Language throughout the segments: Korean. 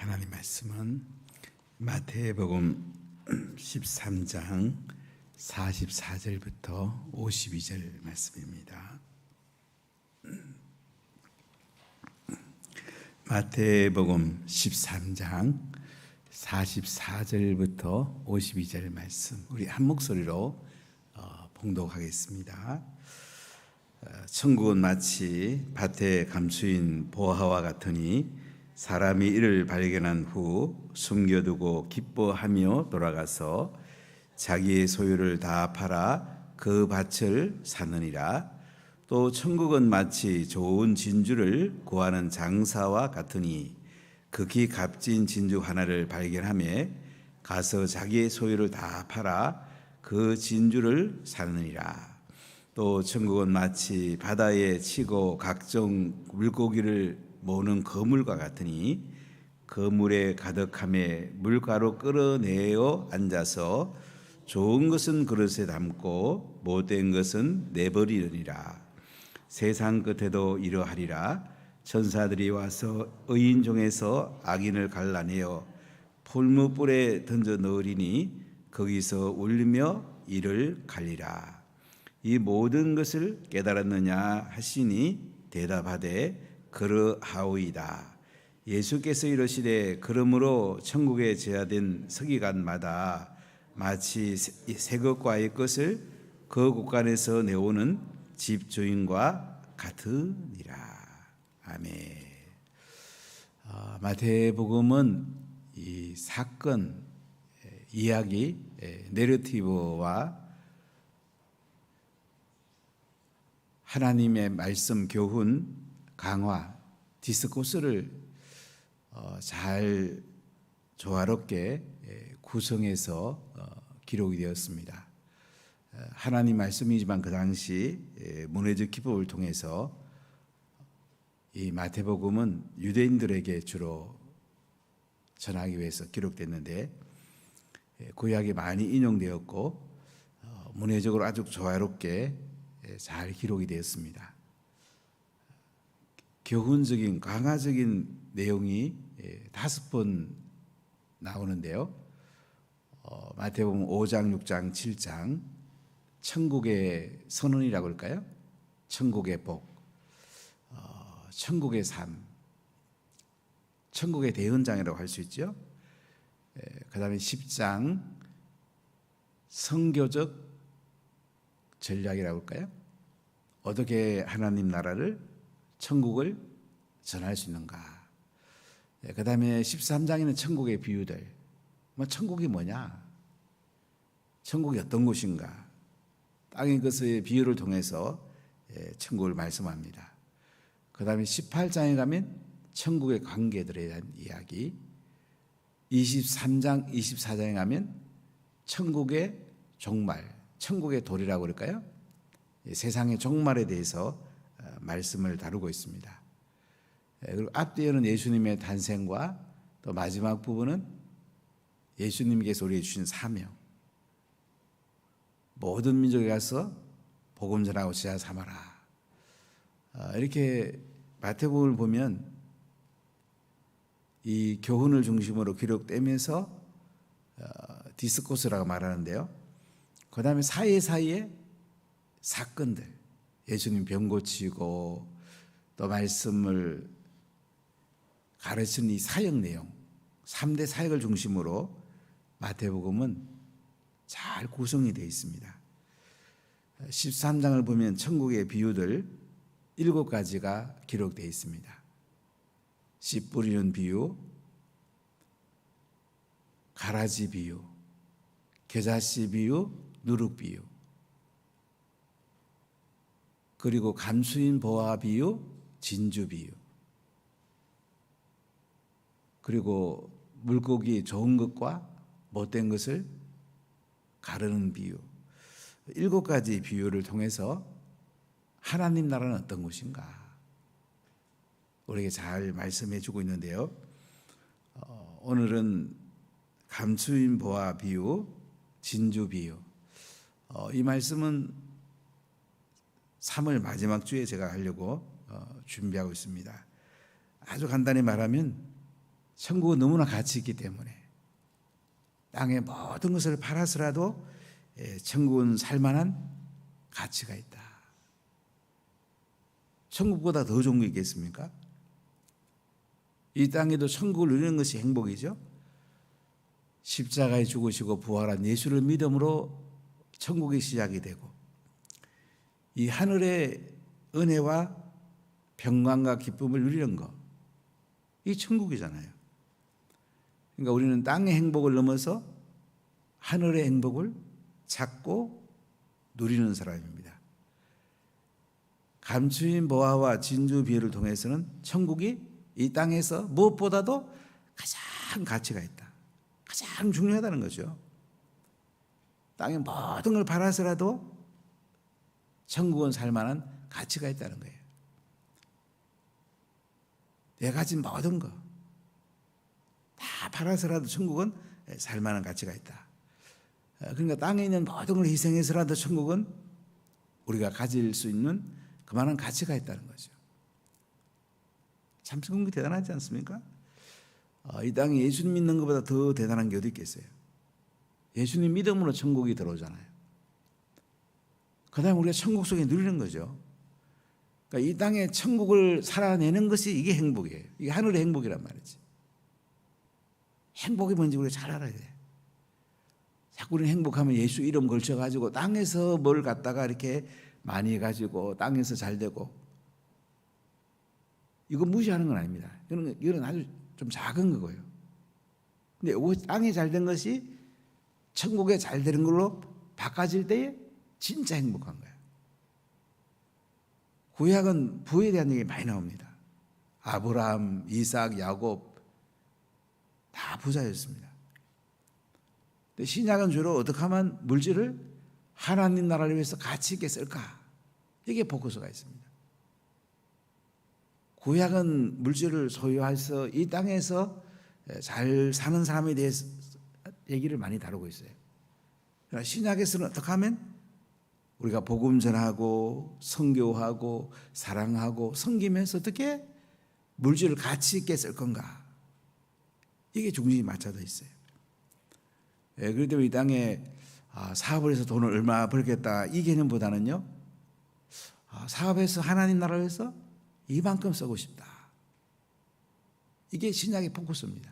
하나님 말씀은 마태복음 13장 44절부터 52절 말씀입니다. 마태복음 13장 44절부터 52절 말씀, 우리 한 목소리로 봉독하겠습니다. 천국은 마치 밭에 감추인 보화와 같으니 사람이 이를 발견한 후 숨겨두고 기뻐하며 돌아가서 자기의 소유를 다 팔아 그 밭을 사느니라. 또 천국은 마치 좋은 진주를 구하는 장사와 같으니 극히 값진 진주 하나를 발견하며 가서 자기의 소유를 다 팔아 그 진주를 사느니라. 또 천국은 마치 바다에 치고 각종 물고기를 모으는 거물과 같으니 거물에 가득함에 물가로 끌어내어 앉아서 좋은 것은 그릇에 담고 못된 것은 내버리느니라. 세상 끝에도 이러하리라. 천사들이 와서 의인 중에서 악인을 갈라내어 풀무불에 던져 넣으리니 거기서 울며 이를 갈리라. 이 모든 것을 깨달았느냐 하시니 대답하되 그러하오이다. 예수께서 이르시되 그러므로 천국에 제하된 서기관마다 마치 새 것과 옛 것을 그 곳간에서 내오는 집주인과 같으니라. 아멘. 마태복음은 이 사건 이야기 내러티브와 하나님의 말씀 교훈 강화 디스코스를 잘 조화롭게 구성해서 기록이 되었습니다. 하나님 말씀이지만 그 당시 문해적 기법을 통해서 이 마태복음은 유대인들에게 주로 전하기 위해서 기록됐는데 구약에 많이 인용되었고 문해적으로 아주 조화롭게 잘 기록이 되었습니다. 교훈적인 강화적인 내용이 5번 나오는데요. 마태복음 5장, 6장, 7장 천국의 선언이라고 할까요? 천국의 복, 천국의 삶, 천국의 대언장이라고 할 수 있죠. 그 다음에 10장 선교적 전략이라고 할까요? 어떻게 하나님 나라를 천국을 전할 수 있는가. 그 다음에 13장에는 천국의 비유들, 천국이 뭐냐, 천국이 어떤 곳인가, 땅의 것의 비유를 통해서 천국을 말씀합니다. 그 다음에 18장에 가면 천국의 관계들에 대한 이야기, 23장, 24장에 가면 천국의 종말, 천국의 도리라고 그럴까요? 세상의 종말에 대해서 말씀을 다루고 있습니다. 그리고 앞뒤에는 예수님의 탄생과 또 마지막 부분은 예수님께서 우리에게 주신 사명, 모든 민족에 가서 복음 전하고 제자 삼아라. 이렇게 마태복음을 보면 이 교훈을 중심으로 기록되면서 디스코스라고 말하는데요. 그 다음에 사이사이에 사건들, 예수님 병 고치고 또 말씀을 가르치는 이 사역 내용, 3대 사역을 중심으로 마태복음은 잘 구성이 되어 있습니다. 13장을 보면 천국의 비유들 7가지가 기록되어 있습니다. 씨 뿌리는 비유, 가라지 비유, 겨자씨 비유, 누룩 비유, 그리고 감수인 보화 비유, 진주 비유, 그리고 물고기 좋은 것과 못된 것을 가르는 비유, 7가지 비유를 통해서 하나님 나라는 어떤 곳인가 우리에게 잘 말씀해 주고 있는데요. 오늘은 감수인 보화 비유, 진주 비유, 이 말씀은 3월 마지막 주에 제가 하려고 준비하고 있습니다. 아주 간단히 말하면 천국은 너무나 가치 있기 때문에 땅의 모든 것을 팔아서라도 천국은 살만한 가치가 있다. 천국보다 더 좋은 게 있겠습니까? 이 땅에도 천국을 누리는 것이 행복이죠. 십자가에 죽으시고 부활한 예수를 믿음으로 천국이 시작이 되고 이 하늘의 은혜와 평강과 기쁨을 누리는 것, 이 천국이잖아요. 그러니까 우리는 땅의 행복을 넘어서 하늘의 행복을 찾고 누리는 사람입니다. 감추인 보화와 진주 비유를 통해서는 천국이 이 땅에서 무엇보다도 가장 가치가 있다, 가장 중요하다는 거죠. 땅의 모든 걸 팔아서라도 천국은 살만한 가치가 있다는 거예요. 내가 가진 모든 거 다 팔아서라도 천국은 살만한 가치가 있다. 그러니까 땅에 있는 모든 걸 희생해서라도 천국은 우리가 가질 수 있는 그만한 가치가 있다는 거죠. 참 천국이 대단하지 않습니까? 이 땅에 예수님 믿는 것보다 더 대단한 게 어디 있겠어요? 예수님 믿음으로 천국이 들어오잖아요. 그 다음에 우리가 천국 속에 누리는 거죠. 그러니까 이 땅에 천국을 살아내는 것이 이게 행복이에요. 이게 하늘의 행복이란 말이지. 행복이 뭔지 우리가 잘 알아야 돼. 자꾸 우리는 행복하면 예수 이름 걸쳐가지고 땅에서 뭘 갖다가 이렇게 많이 해가지고 땅에서 잘 되고, 이거 무시하는 건 아닙니다. 이건 아주 좀 작은 거고요. 근데 땅에 잘 된 것이 천국에 잘 되는 걸로 바꿔질 때에 진짜 행복한 거예요. 구약은 부에 대한 얘기 많이 나옵니다. 아브라함, 이삭, 야곱 다 부자였습니다. 근데 신약은 주로 어떻게 하면 물질을 하나님 나라를 위해서 가치 있게 쓸까? 이게 포커스가 있습니다. 구약은 물질을 소유해서 이 땅에서 잘 사는 사람에 대해서 얘기를 많이 다루고 있어요. 그러나 신약에서는 어떻게 하면 우리가 복음 전하고 선교하고 사랑하고 섬기면서 어떻게 물질을 가치 있게 쓸 건가? 이게 중심이 맞춰져 있어요. 그렇기 때문에 이 땅에 사업을 해서 돈을 얼마 벌겠다 이 개념보다는요, 사업해서 하나님 나라를 위해서 이만큼 쓰고 싶다. 이게 신약의 포커스입니다.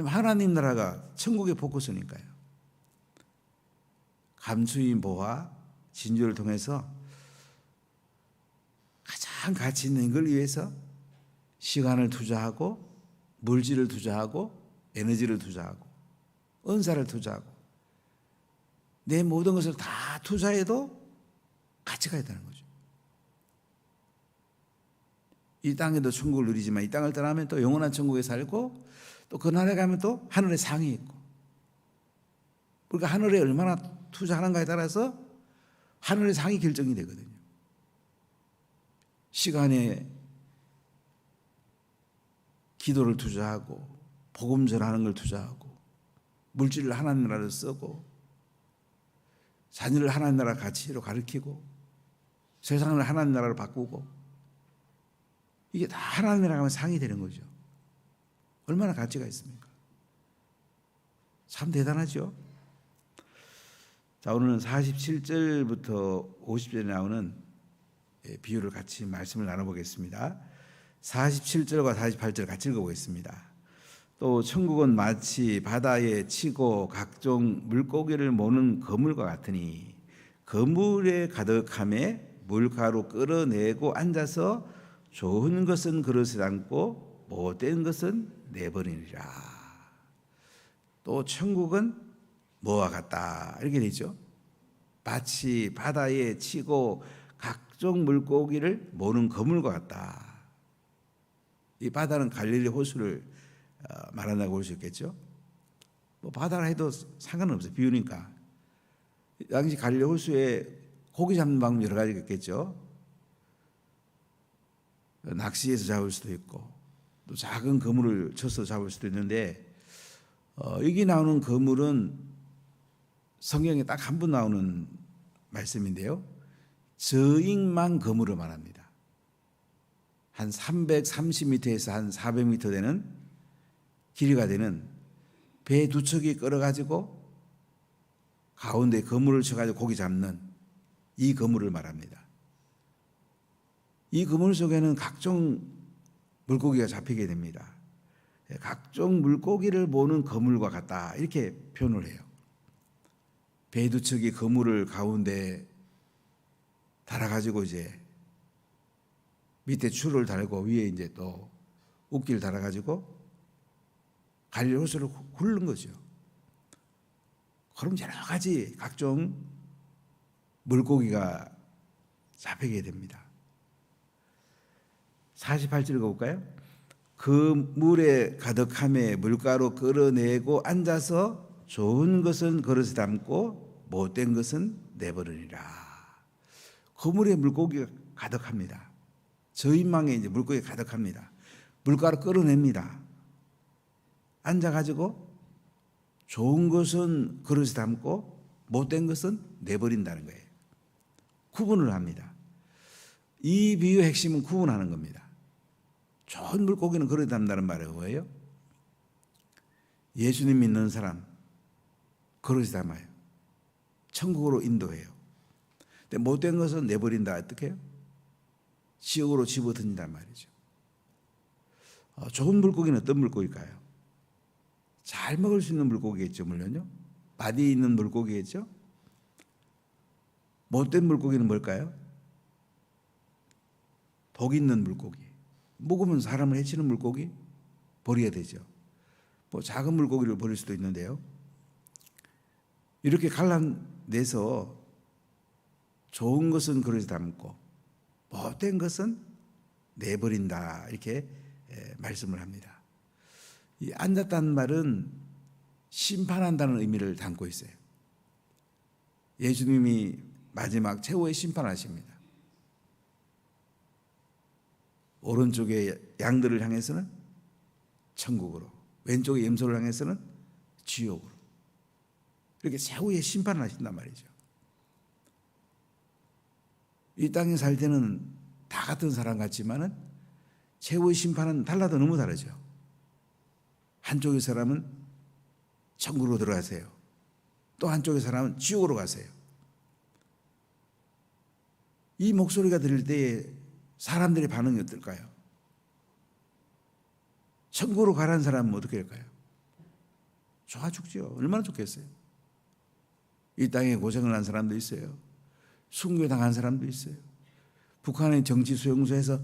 하나님 나라가 천국의 포커스니까요. 감추인 보화, 진주를 통해서 가장 가치 있는 걸 위해서 시간을 투자하고 물질을 투자하고 에너지를 투자하고 은사를 투자하고 내 모든 것을 다 투자해도 가치가 있다는 거죠. 이 땅에도 천국을 누리지만 이 땅을 떠나면 또 영원한 천국에 살고 또 그 나라에 가면 또 하늘의 상이 있고, 그러니까 하늘에 얼마나 투자하는가에 따라서 하늘의 상이 결정이 되거든요. 시간에 기도를 투자하고 복음 전하는 걸 투자하고 물질을 하나님 나라를 쓰고 자녀를 하나님 나라 가치로 가르치고 세상을 하나님 나라로 바꾸고, 이게 다 하나님 나라 가면 상이 되는 거죠. 얼마나 가치가 있습니까? 참 대단하죠. 자, 오늘은 47절부터 50절에 나오는 비유를 같이 말씀을 나눠보겠습니다. 47절과 48절 같이 읽어보겠습니다. 또 천국은 마치 바다에 치고 각종 물고기를 모는 그물과 같으니 그물에 가득함에 물가로 끌어내고 앉아서 좋은 것은 그릇에 담고 못된 것은 내버리니라. 또 천국은 뭐와 같다 이렇게 되죠. 마치 바다에 치고 각종 물고기를 모는 그물과 같다. 이 바다는 갈릴리 호수를 말한다고 볼 수 있겠죠. 뭐 바다라 해도 상관없어요. 비유니까. 당시 갈릴리 호수에 고기 잡는 방법 여러 가지가 있겠죠. 낚시해서 잡을 수도 있고 또 작은 그물을 쳐서 잡을 수도 있는데, 여기 나오는 그물은 성경에 딱 한 번 나오는 말씀인데요, 저익만 그물을 말합니다. 한 330m에서 한 400m 되는 길이가 되는 배 두 척이 끌어가지고 가운데 그물을 쳐가지고 고기 잡는 이 그물을 말합니다. 이 그물 속에는 각종 물고기가 잡히게 됩니다. 각종 물고기를 모는 그물과 같다 이렇게 표현을 해요. 배 두 척이 그물을 가운데 달아가지고 이제 밑에 줄을 달고 위에 이제 또 웃기를 달아가지고 갈릴 호수를 굴른 거죠. 그럼 여러 가지 각종 물고기가 잡히게 됩니다. 48절 읽어볼까요? 그 물에 가득함에 물가로 끌어내고 앉아서 좋은 것은 그릇에 담고 못된 것은 내버리니라. 그 물에 물고기가 가득합니다. 저인망에 이제 물고기가 가득합니다. 물가로 끌어냅니다. 앉아가지고 좋은 것은 그릇에 담고 못된 것은 내버린다는 거예요. 구분을 합니다. 이 비유의 핵심은 구분하는 겁니다. 좋은 물고기는 그릇에 담는다는 말은 뭐예요? 예수님 믿는 사람 그릇에 담아요. 천국으로 인도해요. 근데 못된 것은 내버린다. 어떻게 해요? 지옥으로 집어던진단 말이죠. 좋은 물고기는 어떤 물고기일까요? 잘 먹을 수 있는 물고기겠죠, 물론요. 맛이 있는 물고기겠죠. 못된 물고기는 뭘까요? 독 있는 물고기. 먹으면 사람을 해치는 물고기 버려야 되죠. 뭐 작은 물고기를 버릴 수도 있는데요. 이렇게 갈라내서 좋은 것은 그릇에 담고 못된 것은 내버린다 이렇게 말씀을 합니다. 이 앉았다는 말은 심판한다는 의미를 담고 있어요. 예수님이 마지막 최후의 심판하십니다. 오른쪽에 양들을 향해서는 천국으로, 왼쪽에 염소를 향해서는 지옥으로 이렇게 최후의 심판을 하신단 말이죠. 이 땅에 살 때는 다 같은 사람 같지만은 최후의 심판은 달라도 너무 다르죠. 한쪽의 사람은 천국으로 들어가세요. 또 한쪽의 사람은 지옥으로 가세요. 이 목소리가 들릴 때에 사람들의 반응이 어떨까요? 천국으로 가라는 사람은 어떻게 할까요? 좋아 죽죠. 얼마나 좋겠어요. 이 땅에 고생을 한 사람도 있어요. 순교당한 사람도 있어요. 북한의 정치 수용소에서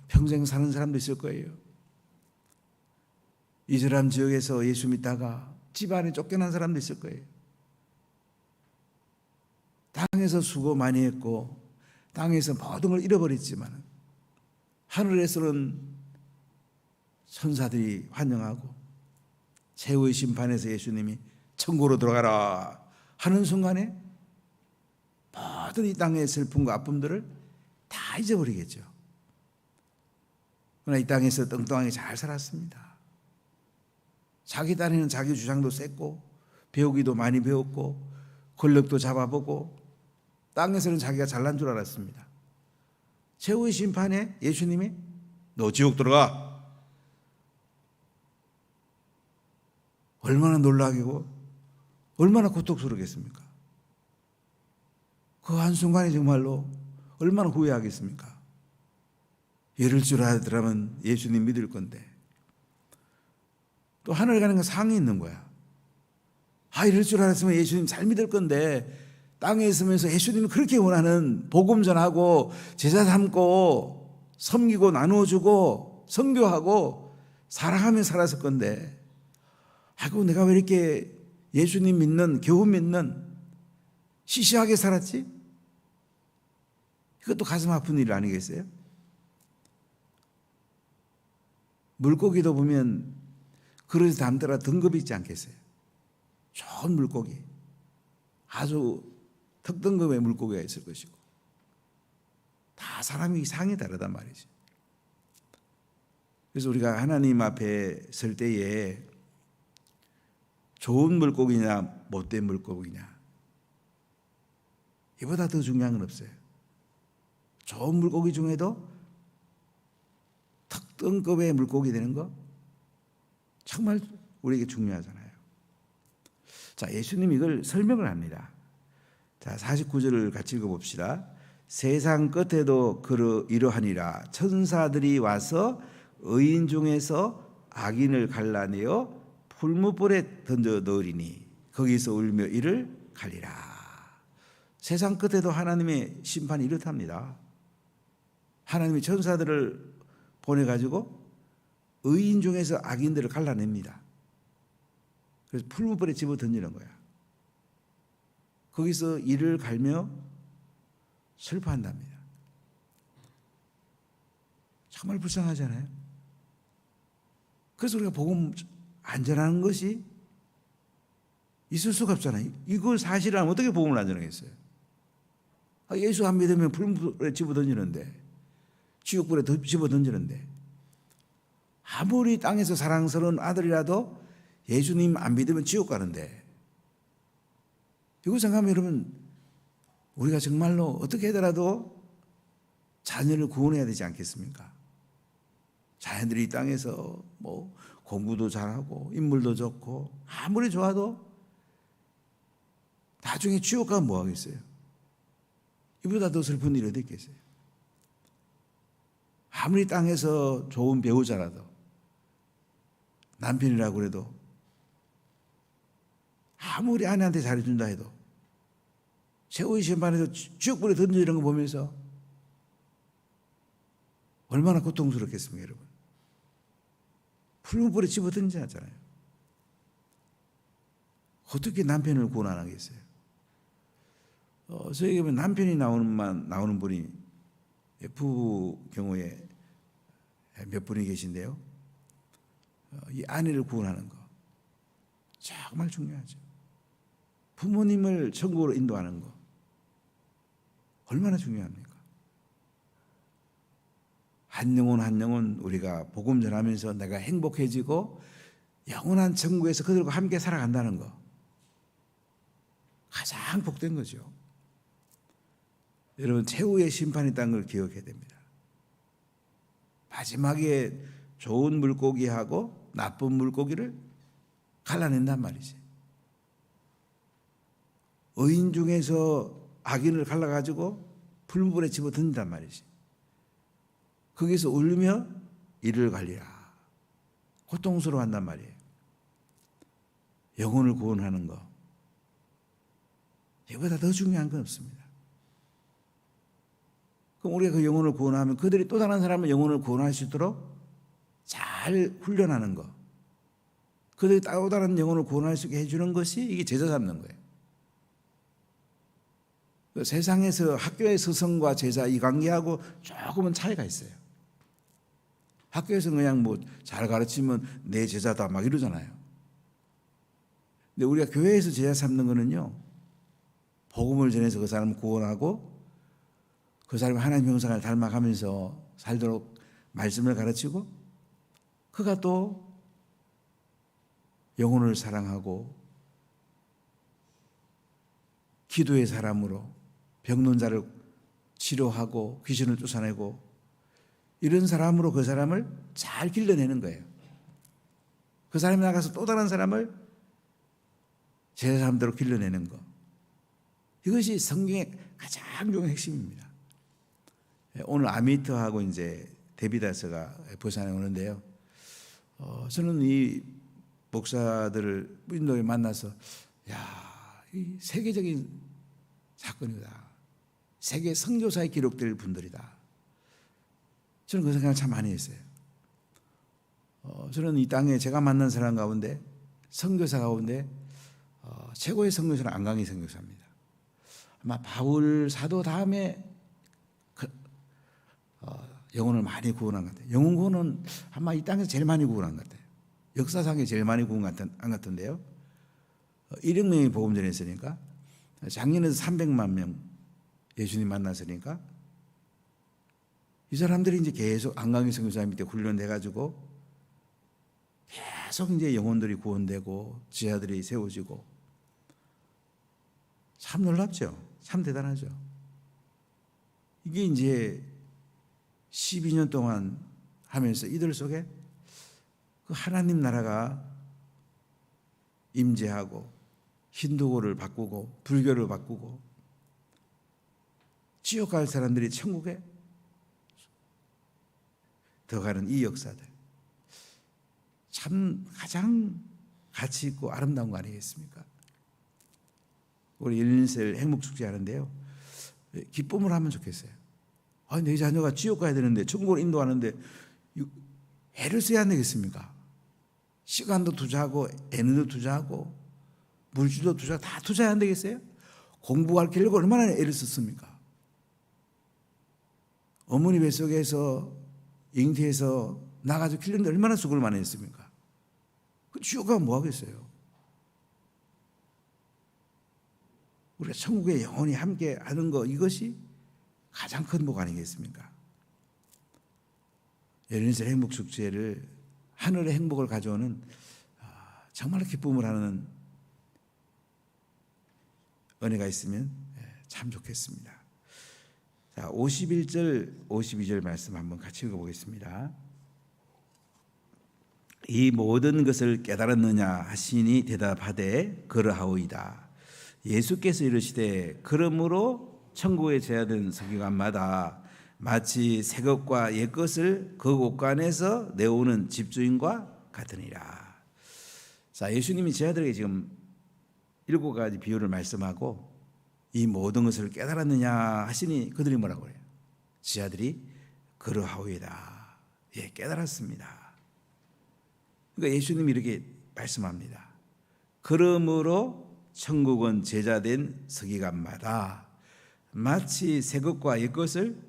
평생 사는 사람도 있을 거예요. 이슬람 지역에서 예수 믿다가 집안에 쫓겨난 사람도 있을 거예요. 땅에서 수고 많이 했고 땅에서 모든 걸 잃어버렸지만 하늘에서는 천사들이 환영하고 최후의 심판에서 예수님이 천국으로 들어가라 하는 순간에 모든 이 땅의 슬픔과 아픔들을 다 잊어버리겠죠. 그러나 이 땅에서 뚱뚱하게 잘 살았습니다. 자기 딴에는 자기 주장도 셌고 배우기도 많이 배웠고 권력도 잡아보고 땅에서는 자기가 잘난 줄 알았습니다. 최후의 심판에 예수님이 너 지옥 들어가. 얼마나 놀라고 얼마나 고통스럽겠습니까? 그 한순간에 정말로 얼마나 후회하겠습니까? 이럴 줄 알았더라면 예수님 믿을 건데 또 하늘 가는 건 상이 있는 거야. 이럴 줄 알았으면 예수님 잘 믿을 건데 땅에 있으면서 예수님이 그렇게 원하는 복음 전하고 제자 삼고 섬기고 나누어주고 선교하고 사랑하며 살았을 건데 아이고 내가 왜 이렇게 예수님 믿는 교훈 믿는 시시하게 살았지? 이것도 가슴 아픈 일 아니겠어요? 물고기도 보면 그릇에 담더라 등급이 있지 않겠어요? 좋은 물고기, 아주 특등급의 물고기가 있을 것이고 다 사람이 상이 다르단 말이죠. 그래서 우리가 하나님 앞에 설 때에 좋은 물고기냐 못된 물고기냐 이보다 더 중요한 건 없어요. 좋은 물고기 중에도 특등급의 물고기 되는 거 정말 우리에게 중요하잖아요. 자, 예수님이 이걸 설명을 합니다. 자, 49절을 같이 읽어봅시다. 세상 끝에도 이러하니라. 천사들이 와서 의인 중에서 악인을 갈라내어 풀무불에 던져 넣으리니 거기서 울며 이를 갈리라. 세상 끝에도 하나님의 심판이 이렇답니다. 하나님이 천사들을 보내가지고 의인 중에서 악인들을 갈라냅니다. 그래서 풀무불에 집어 던지는 거야. 거기서 이를 갈며 슬퍼한답니다. 정말 불쌍하잖아요. 그래서 우리가 복음 안전한 것이 있을 수가 없잖아요. 이걸 사실은 어떻게 복음을 안전하겠어요? 예수 안 믿으면 풀무불에 집어 던지는데, 지옥불에 집어 던지는데, 아무리 땅에서 사랑스러운 아들이라도 예수님 안 믿으면 지옥 가는데, 이거 생각하면 여러분, 우리가 정말로 어떻게 하더라도 자녀를 구원해야 되지 않겠습니까? 자녀들이 이 땅에서 뭐 공부도 잘하고 인물도 좋고 아무리 좋아도 나중에 지옥 가면 뭐 하겠어요? 이보다 더 슬픈 일이 어디 있겠어요? 아무리 땅에서 좋은 배우자라도 남편이라고 그래도 아무리 아내한테 잘해준다 해도 최후의 심판에서 지옥불에 던지는 거 보면서 얼마나 고통스럽겠습니까, 여러분? 풀무불에 집어 던지잖아요. 어떻게 남편을 구원 안 하겠어요? 저에게 보면 남편이 나오는 분이 부부 경우에 몇 분이 계신데요. 이 아내를 구원하는 거 정말 중요하죠. 부모님을 천국으로 인도하는 거 얼마나 중요합니까? 한 영혼 한 영혼 우리가 복음 전하면서 내가 행복해지고 영원한 천국에서 그들과 함께 살아간다는 거 가장 복된 거죠. 여러분, 최후의 심판이 있다는 걸 기억해야 됩니다. 마지막에 좋은 물고기하고 나쁜 물고기를 갈라낸단 말이지. 의인 중에서 악인을 갈라가지고 풀무불에 집어 던진단 말이지. 거기서 울며 이를 갈리라. 고통스러워한단 말이에요. 영혼을 구원하는 거. 이보다 더 중요한 건 없습니다. 그럼 우리가 그 영혼을 구원하면 그들이 또 다른 사람의 영혼을 구원할 수 있도록 잘 훈련하는 거. 그들이 또 다른 영혼을 구원할 수 있게 해주는 것이 이게 제자 삼는 거예요. 세상에서 학교의 스승과 제자 이 관계하고 조금은 차이가 있어요. 학교에서는 그냥 뭐 잘 가르치면 내 제자다 막 이러잖아요. 근데 우리가 교회에서 제자 삼는 거는요, 복음을 전해서 그 사람을 구원하고 그 사람이 하나님 형상을 닮아가면서 살도록 말씀을 가르치고 그가 또 영혼을 사랑하고 기도의 사람으로 병든 자를 치료하고 귀신을 쫓아내고 이런 사람으로 그 사람을 잘 길러내는 거예요. 그 사람이 나가서 또 다른 사람을 제 사람대로 길러내는 거. 이것이 성경의 가장 중요한 핵심입니다. 오늘 아미트하고 이제 데비다스가 부산에 오는데요. 저는 이 목사들을 인도에 만나서 이 세계적인 사건이다. 세계 선교사에 기록될 분들이다. 저는 그 생각을 참 많이 했어요. 저는 이 땅에 제가 만난 사람 가운데 선교사 가운데 최고의 선교사는 안강희 선교사입니다. 아마 바울 사도 다음에 영혼을 많이 구원한 것 같아요. 영혼 구원은 아마 이 땅에서 제일 많이 구원한 것 같아요. 역사상에 제일 많이 구원 안 같은데요. 1억 명이 복음 전했으니까 작년에도 300만 명 예수님 만났으니까 이 사람들이 이제 계속 안강희 선교사 밑에 훈련돼가지고 계속 이제 영혼들이 구원되고 지하들이 세워지고 참 놀랍죠. 참 대단하죠. 이게 이제 12년 동안 하면서 이들 속에 그 하나님 나라가 임재하고 힌두교를 바꾸고 불교를 바꾸고 지옥 갈 사람들이 천국에 들어가는 이 역사들, 참 가장 가치 있고 아름다운 거 아니겠습니까? 우리 일린셀 행복축제 하는데요, 기쁨을 하면 좋겠어요. 내 자녀가 지옥 가야 되는데 천국을 인도하는데 애를 써야 안 되겠습니까? 시간도 투자하고 에너지도 투자하고 물질도 투자하고 다 투자해야 안 되겠어요? 공부가르치려고 얼마나 애를 썼습니까? 어머니 뱃속에서 잉태해서 나가서 키우는데 얼마나 수고를 많이 했습니까? 그 지옥 가면 뭐 하겠어요? 우리가 천국에 영원히 함께 하는 거, 이것이 가장 큰 복 아니겠습니까? 열린셀 행복축제를, 하늘의 행복을 가져오는 정말 기쁨을 하는 은혜가 있으면 참 좋겠습니다. 자, 51절 52절 말씀 한번 같이 읽어보겠습니다. 이 모든 것을 깨달았느냐 하시니 대답하되 그러하오이다. 예수께서 이르시되 그러므로 천국에 제하된 서기관마다 마치 새 것과 옛 것을 그 곳간에서 내오는 집주인과 같으니라. 자, 예수님이 제자들에게 지금 7가지 비유를 말씀하고 이 모든 것을 깨달았느냐 하시니 그들이 뭐라고 해요? 제자들이 그러하오이다. 예, 깨달았습니다. 그러니까 예수님이 이렇게 말씀합니다. 그러므로 천국은 제자된 서기관마다 마치 새 것과 옛 것을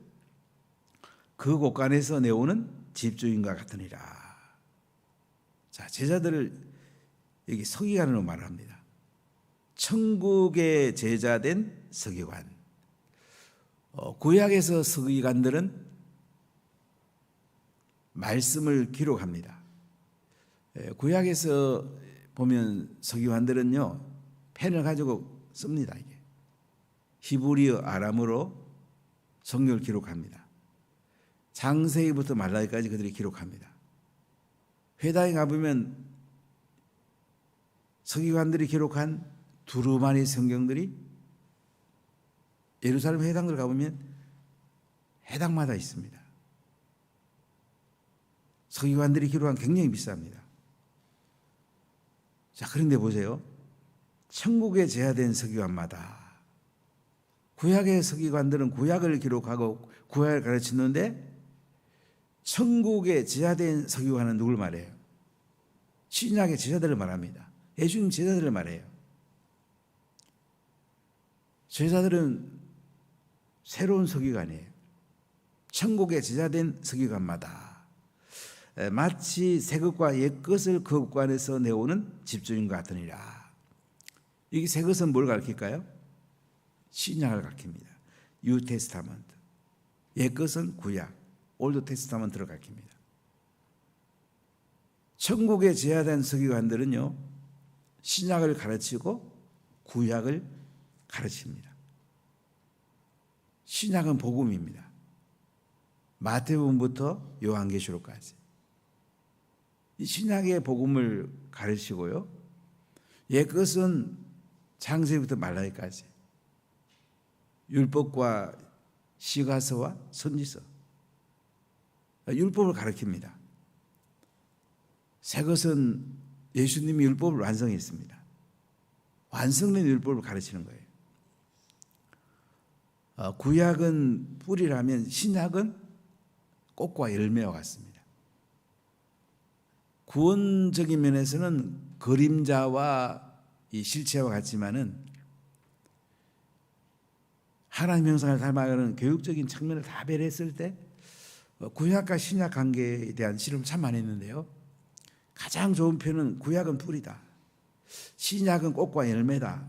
그 곳간에서 내오는 집주인과 같으니라. 자, 제자들을 여기 서기관으로 말합니다. 천국의 제자된 서기관. 구약에서 서기관들은 말씀을 기록합니다. 구약에서 보면 서기관들은요, 펜을 가지고 씁니다. 이게 히브리어, 아람어로 성경을 기록합니다. 창세기부터 말라기까지 그들이 기록합니다. 회당에 가보면 서기관들이 기록한 두루마리 성경들이 예루살렘 회당들 가보면 회당마다 있습니다. 서기관들이 기록한 굉장히 비쌉니다. 자, 그런데 보세요. 천국에 제하된 서기관마다, 구약의 서기관들은 구약을 기록하고 구약을 가르치는데 천국에 제하된 서기관은 누굴 말해요? 신약의 제자들을 말합니다. 예수님 제자들을 말해요. 제자들은 새로운 서기관이에요. 천국에 제자된 서기관마다 마치 새 것과 옛 것을 그 곳간에서 내오는 집주인과 같으니라. 이게 새 것은 뭘 가르칠까요? 신약을 가르칩니다. 뉴 테스타먼트. 옛 것은 구약, 올드 테스타먼트를 가르칩니다. 천국에 제하된 서기관들은요, 신약을 가르치고 구약을 가르칩니다. 신약은 복음입니다. 마태복음부터 요한계시록까지 이 신약의 복음을 가르치고요, 옛 것은 창세기부터 말라기까지 율법과 시가서와 선지서, 율법을 가르칩니다. 새 것은 예수님이 율법을 완성했습니다. 완성된 율법을 가르치는 거예요. 구약은 뿌리라면 신약은 꽃과 열매와 같습니다. 구원적인 면에서는 그림자와 이 실체와 같지만은 하나님 형상을 닮아가는 교육적인 측면을 다 배려했을 때 구약과 신약 관계에 대한 실험을 참 많이 했는데요, 가장 좋은 표현은 구약은 뿌리다, 신약은 꽃과 열매다,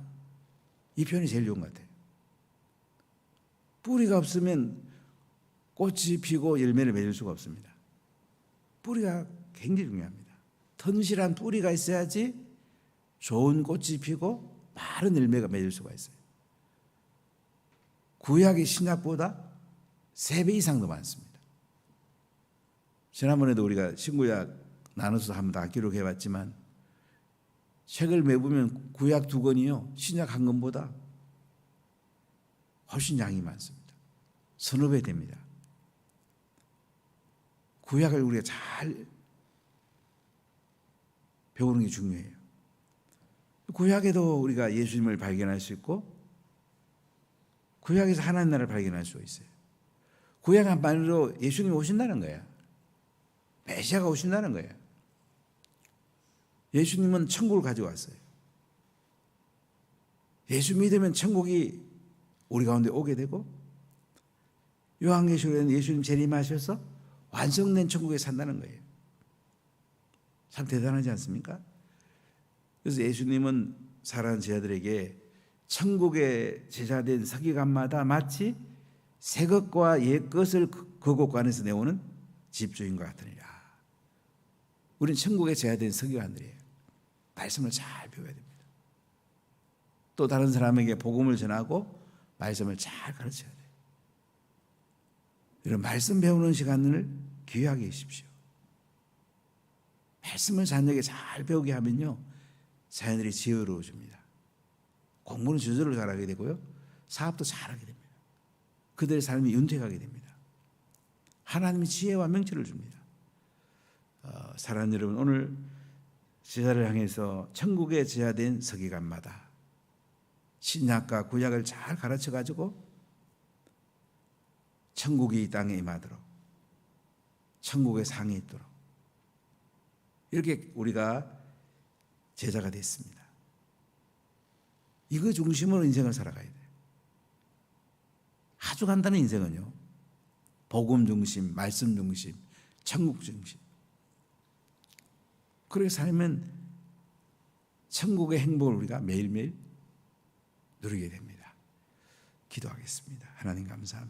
이 표현이 제일 좋은 것 같아요. 뿌리가 없으면 꽃이 피고 열매를 맺을 수가 없습니다. 뿌리가 굉장히 중요합니다. 튼실한 뿌리가 있어야지 좋은 꽃이 피고 마른 열매가 맺을 수가 있어요. 구약이 신약보다 3배 이상 더 많습니다. 지난번에도 우리가 신구약 나눠서 한번 다 기록해봤지만 책을 매보면 구약 2권이요 신약 1권보다 훨씬 양이 많습니다. 서너 배 됩니다. 구약을 우리가 잘 배우는 게 중요해요. 구약에도 우리가 예수님을 발견할 수 있고 구약에서 하나님 나라를 발견할 수 있어요. 구약 한마디로 예수님이 오신다는 거예요. 메시아가 오신다는 거예요. 예수님은 천국을 가져왔어요. 예수 믿으면 천국이 우리 가운데 오게 되고 요한계시록에는 예수님 재림하셔서 완성된 천국에 산다는 거예요. 참 대단하지 않습니까? 그래서 예수님은 사랑하는 제자들에게 천국의 제자된 서기관마다 마치 새 것과 옛 것을 거곡관에서 내오는 집주인과 같으니라. 우리는 천국의 제자된 서기관들이에요. 말씀을 잘 배워야 됩니다. 또 다른 사람에게 복음을 전하고 말씀을 잘 가르쳐야 돼요. 이런 말씀 배우는 시간을 귀하게 하십시오. 말씀을 자녀에게 잘 배우게 하면요 자녀들이 지혜로워집니다. 공부는 저절로 잘하게 되고요 사업도 잘하게 됩니다. 그들의 삶이 윤택하게 됩니다. 하나님이 지혜와 명철을 줍니다. 사랑하는 여러분, 오늘 제자를 향해서 천국의 제자된 서기관마다 신약과 구약을 잘 가르쳐 가지고 천국이 이 땅에 임하도록 천국의 상이 있도록 이렇게 우리가 제자가 됐습니다. 이거 중심으로 인생을 살아가야 돼요. 아주 간단한 인생은요 복음 중심, 말씀 중심, 천국 중심. 그렇게 살면 천국의 행복을 우리가 매일매일 누리게 됩니다. 기도하겠습니다. 하나님 감사합니다.